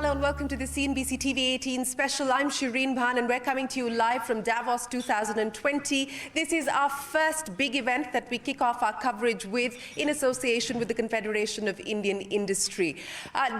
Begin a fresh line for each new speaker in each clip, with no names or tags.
Hello and welcome to the CNBC TV 18 special. I'm Shereen Bhan and we're coming to you live from Davos 2020. This is our first big event that we kick off our coverage with in association with the Confederation of Indian Industry.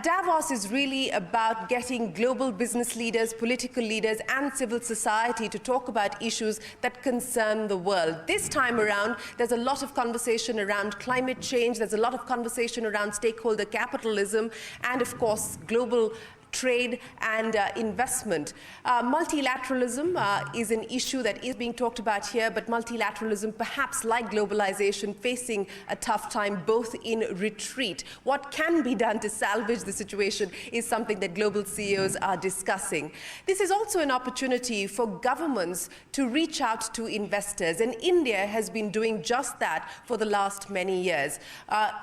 Davos is really about getting global business leaders, political leaders and civil society to talk about issues that concern the world. This time around, there's a lot of conversation around climate change, there's a lot of conversation around stakeholder capitalism and, of course, global trade and investment. Multilateralism is an issue that is being talked about here, but multilateralism, perhaps like globalization, facing a tough time, both in retreat. What can be done to salvage the situation is something that global CEOs are discussing. This is also an opportunity for governments to reach out to investors, and India has been doing just that for the last many years.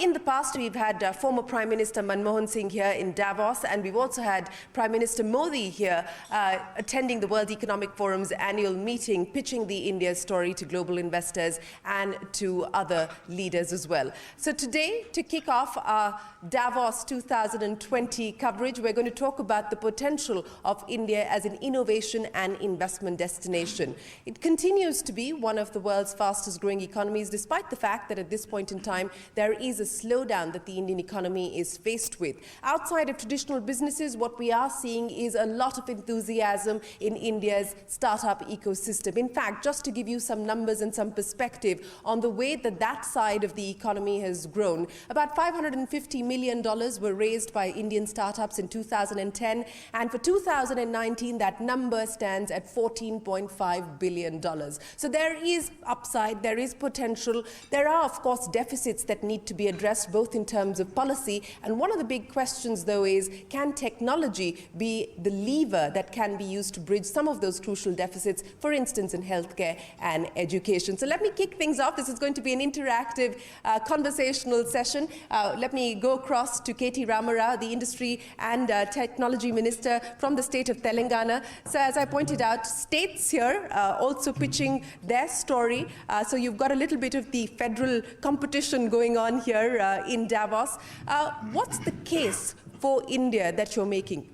In the past, we've had former Prime Minister Manmohan Singh here in Davos, and we've also had Prime Minister Modi here attending the World Economic Forum's annual meeting, pitching the India story to global investors and to other leaders as well. So today, to kick off our Davos 2020 coverage, we're going to talk about the potential of India as an innovation and investment destination. It continues to be one of the world's fastest growing economies, despite the fact that at this point in time, there is a slowdown that the Indian economy is faced with. Outside of traditional businesses, what we are seeing is a lot of enthusiasm in India's startup ecosystem. In fact, just to give you some numbers and some perspective on the way that that side of the economy has grown, about $550 million were raised by Indian startups in 2010, and for 2019, that number stands at $14.5 billion. So there is upside, there is potential. There are, of course, deficits that need to be addressed, both in terms of policy, and one of the big questions, though, is can technology be the lever that can be used to bridge some of those crucial deficits, for instance, in healthcare and education. So let me kick things off. This is going to be an interactive conversational session. Let me go across to Rama, the Industry and Technology Minister from the state of Telangana. So as I pointed out, states here also pitching their story. So you've got a little bit of the federal competition going on here in Davos. What's the case for India that you're making?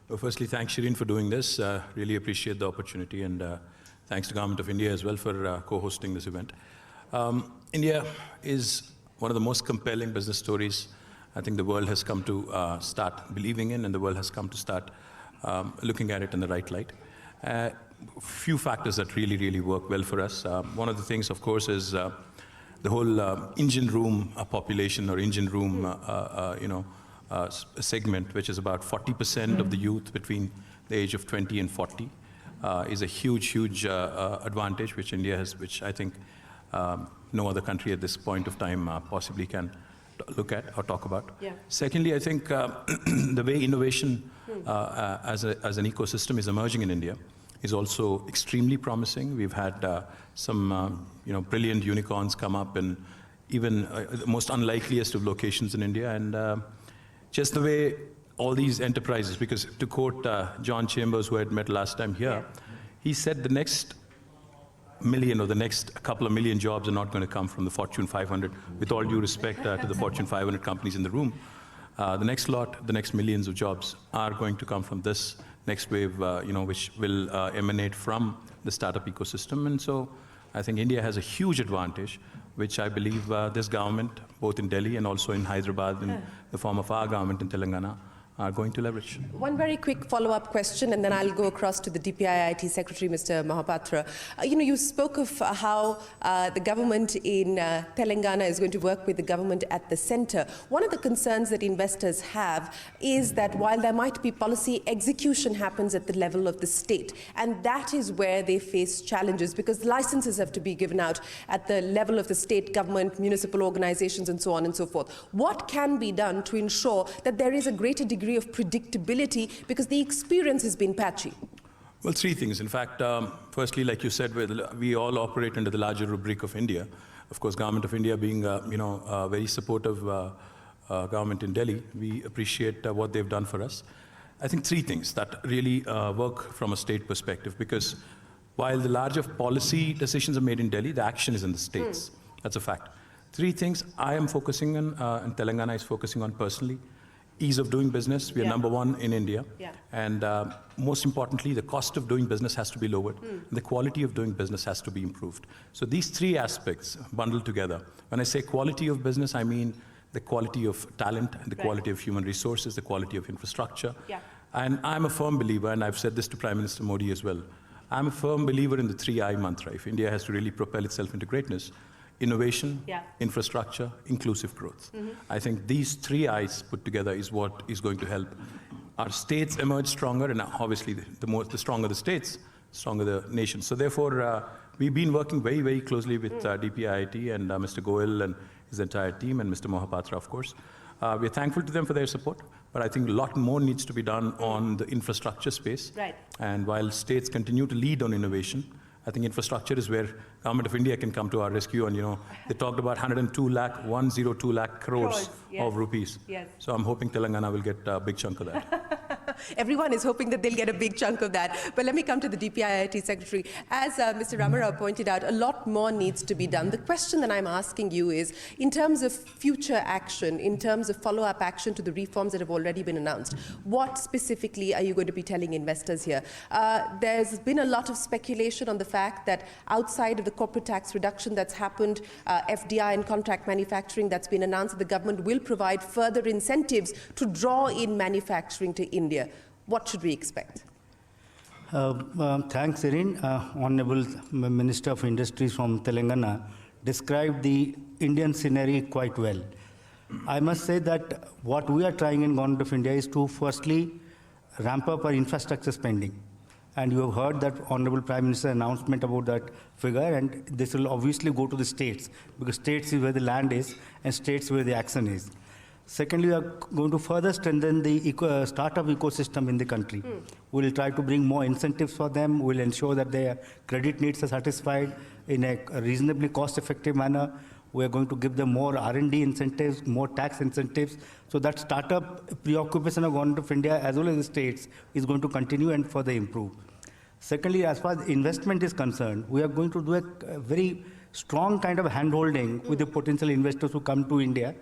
Well, firstly, thanks, Shereen, for doing this. Really appreciate the opportunity, and thanks to Government of India as well for co-hosting this event. India is one of the most compelling business stories I think the world has come to start believing in, and the world has come to start looking at it in the right light. Few factors that really work well for us. One of the things, of course, is the whole engine room population, or engine room, segment, which is about 40% of the youth between the age of 20 and 40, is a huge advantage which India has, which I think no other country at this point of time possibly can look at or talk about.
Yeah.
Secondly, I think the way innovation as an ecosystem is emerging in India is also extremely promising. We've had some brilliant unicorns come up in even the most unlikeliest of locations in India, and just the way all these enterprises, because to quote John Chambers, who I had met last time here, he said the next million or the next couple of million jobs are not going to come from the Fortune 500, with all due respect to the Fortune 500 companies in the room. The next millions of jobs are going to come from this next wave, which will emanate from the startup ecosystem. And so I think India has a huge advantage, which I believe this government, both in Delhi and also in Hyderabad, in the form of our government in Telangana, are going to leverage.
One very quick follow-up question, and then I'll go across to the DPIIT Secretary, Mr. Mohapatra. You spoke of how the government in Telangana is going to work with the government at the center. One of the concerns that investors have is that while there might be policy, execution happens at the level of the state, and that is where they face challenges, because licenses have to be given out at the level of the state government, municipal organizations, and so on and so forth. What can be done to ensure that there is a greater degree of predictability, because the experience has been patchy?
Well, three things. In fact, firstly, like you said, we all operate under the larger rubric of India. Of course, Government of India being a very supportive government in Delhi, we appreciate what they've done for us. I think three things that really work from a state perspective, because while the larger policy decisions are made in Delhi, the action is in the states. That's a fact. Three things I am focusing on, and Telangana is focusing on personally, ease of doing business. We are
Yeah.
number one in India.
Yeah.
And most importantly, the cost of doing business has to be lowered. The quality of doing business has to be improved. So these three aspects bundled together. When I say quality of business, I mean the quality of talent, the quality of human resources, the quality of infrastructure.
Yeah.
And I'm a firm believer, and I've said this to Prime Minister Modi as well, I'm a firm believer in the 3I mantra. If India has to really propel itself into greatness, innovation, infrastructure, inclusive growth. I think these 3 I's put together is what is going to help our states emerge stronger, and obviously the stronger the states, stronger the nation. So therefore, we've been working very, very closely with DPIIT and Mr. Goel and his entire team, and Mr. Mohapatra, of course. We're thankful to them for their support, but I think a lot more needs to be done on the infrastructure space.
Right.
And while states continue to lead on innovation, I think infrastructure is where Government of India can come to our rescue. And, they talked about 102 lakh crores of rupees.
Yes.
So I'm hoping Telangana will get a big chunk of that.
Everyone is hoping that they'll get a big chunk of that. But let me come to the DPIIT Secretary. As Mr. Rama pointed out, a lot more needs to be done. The question that I'm asking you is, in terms of future action, in terms of follow-up action to the reforms that have already been announced, what specifically are you going to be telling investors here? There's been a lot of speculation on the fact that outside of the corporate tax reduction that's happened, FDI and contract manufacturing that's been announced, that the government will provide further incentives to draw in manufacturing to India. What should we expect?
Thanks, Shereen. Honorable Minister of Industries from Telangana described the Indian scenario quite well. I must say that what we are trying in Government of India is to firstly ramp up our infrastructure spending. And you have heard that Honorable Prime Minister announcement about that figure, and this will obviously go to the states, because states is where the land is and states where the action is. Secondly, we are going to further strengthen the startup ecosystem in the country. We will try to bring more incentives for them. We will ensure that their credit needs are satisfied in a reasonably cost-effective manner. We are going to give them more R&D incentives, more tax incentives, so that startup preoccupation of Government of India as well as the states is going to continue and further improve. Secondly, as far as investment is concerned, we are going to do a very strong kind of hand-holding with the potential investors who come to India,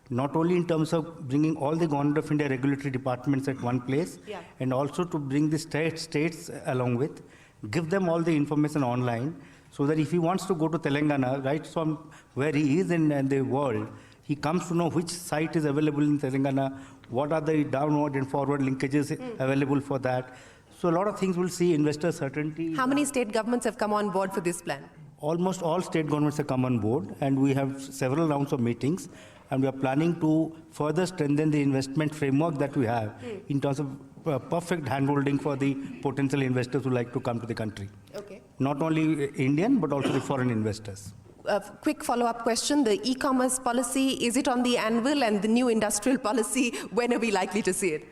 not only in terms of bringing all the Government of India regulatory departments at one place, and also to bring the states along with, give them all the information online, so that if he wants to go to Telangana, right from where he is in the world, he comes to know which site is available in Telangana, what are the downward and forward linkages available for that. So a lot of things will see investor certainty.
How many state governments have come on board for this plan?
Almost all state governments have come on board, and we have several rounds of meetings, and we are planning to further strengthen the investment framework that we have in terms of perfect handholding for the potential investors who like to come to the country.
Okay.
Not only Indian, but also the foreign investors.
A quick follow-up question. The e-commerce policy, is it on the anvil? And the new industrial policy, when are we likely to see it?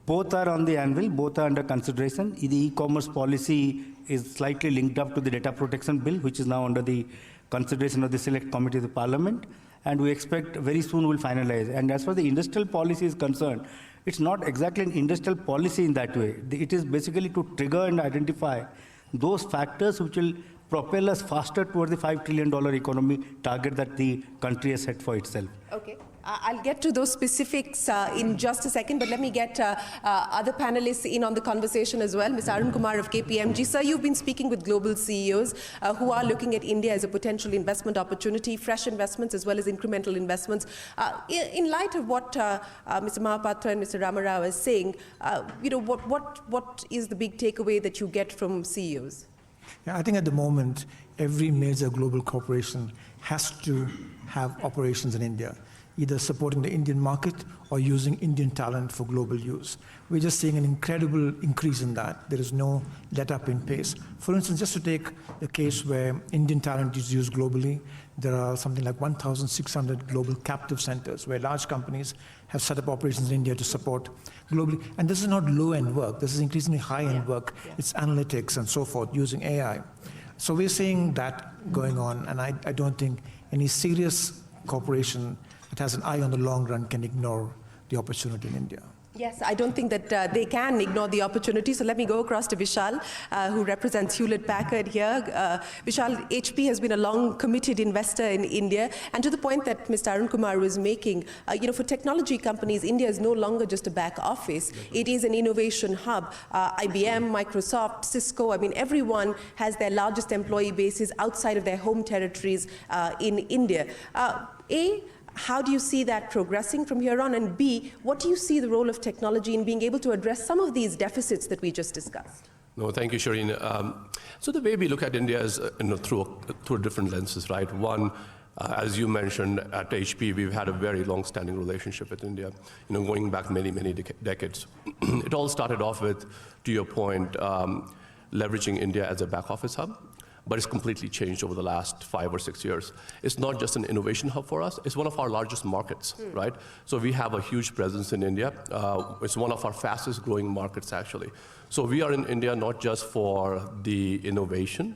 Both are on the anvil, both are under consideration. The e-commerce policy is slightly linked up to the data protection bill, which is now under the consideration of the select committee of the parliament. And we expect very soon we'll finalize. And as far as the industrial policy is concerned, it's not exactly an industrial policy in that way. It is basically to trigger and identify those factors which will propel us faster towards the $5 trillion economy target that the country has set for itself.
Okay. I'll get to those specifics in just a second, but let me get other panelists in on the conversation as well. Mr. Arun Kumar of KPMG. Sir, you've been speaking with global CEOs who are looking at India as a potential investment opportunity, fresh investments as well as incremental investments. In light of what Mr. Mohapatra and Mr. Rama are saying, what is the big takeaway that you get from CEOs?
Yeah, I think at the moment, every major global corporation has to have operations in India, either supporting the Indian market or using Indian talent for global use. We're just seeing an incredible increase in that. There is no let-up in pace. For instance, just to take the case where Indian talent is used globally, there are something like 1,600 global captive centers where large companies have set up operations in India to support globally. And this is not low-end work. This is increasingly high-end work. It's analytics and so forth using AI. So we're seeing that going on, and I don't think any serious corporation that has an eye on the long run can ignore the opportunity in India.
Yes, I don't think that they can ignore the opportunity. So let me go across to Vishal, who represents Hewlett-Packard here. Vishal, HP has been a long committed investor in India. And to the point that Mr. Arun Kumar was making, for technology companies, India is no longer just a back office. It is an innovation hub. IBM, Microsoft, Cisco, everyone has their largest employee bases outside of their home territories in India. How do you see that progressing from here on? And B, what do you see the role of technology in being able to address some of these deficits that we just discussed?
No, thank you, Shereen. So the way we look at India is through different lenses, right? One, as you mentioned, at HP, we've had a very long-standing relationship with India, going back many, many decades. It all started off with, to your point, leveraging India as a back office hub. But it's completely changed over the last 5 or 6 years. It's not just an innovation hub for us, it's one of our largest markets, right? So we have a huge presence in India. It's one of our fastest growing markets, actually. So we are in India not just for the innovation,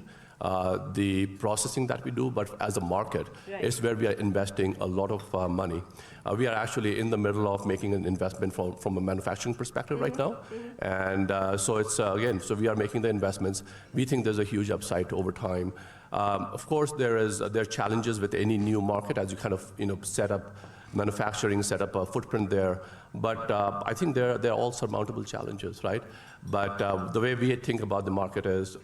the processing that we do, but as a market, it's where we are investing a lot of money. We are actually in the middle of making an investment from a manufacturing perspective right now. And so it's, so we are making the investments. We think there's a huge upside over time. Of course, there are challenges with any new market as you kind of, set up manufacturing, set up a footprint there. But I think they're all surmountable challenges, right? But the way we think about the market is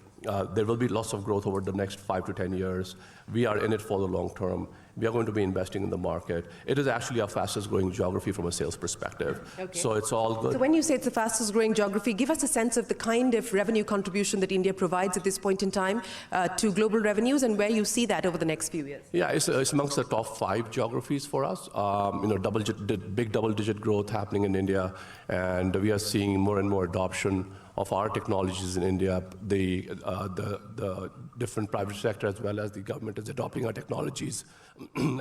there will be lots of growth over the next 5 to 10 years. We are in it for the long term. We are going to be investing in the market. It is actually our fastest growing geography from a sales perspective. Okay. So it's all good.
So when you say it's the fastest growing geography, give us a sense of the kind of revenue contribution that India provides at this point in time to global revenues and where you see that over the next few years.
Yeah, it's amongst the top 5 geographies for us. Big double-digit growth happening in India, and we are seeing more and more adoption of our technologies in India. The different private sector as well as the government is adopting our technologies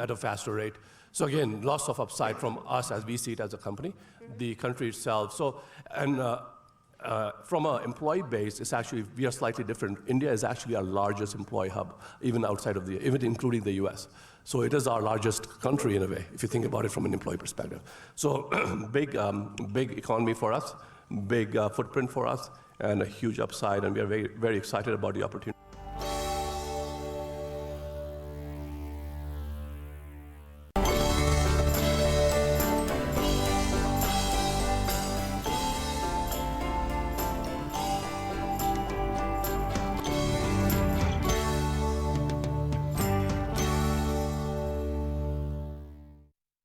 at a faster rate. So again, lots of upside from us as we see it as a company, the country itself. So, and from an employee base, it's actually, we are slightly different. India is actually our largest employee hub, even outside of even including the US. So it is our largest country in a way, if you think about it from an employee perspective. So big economy for us, big footprint for us, and a huge upside, and we are very, very excited about the opportunity.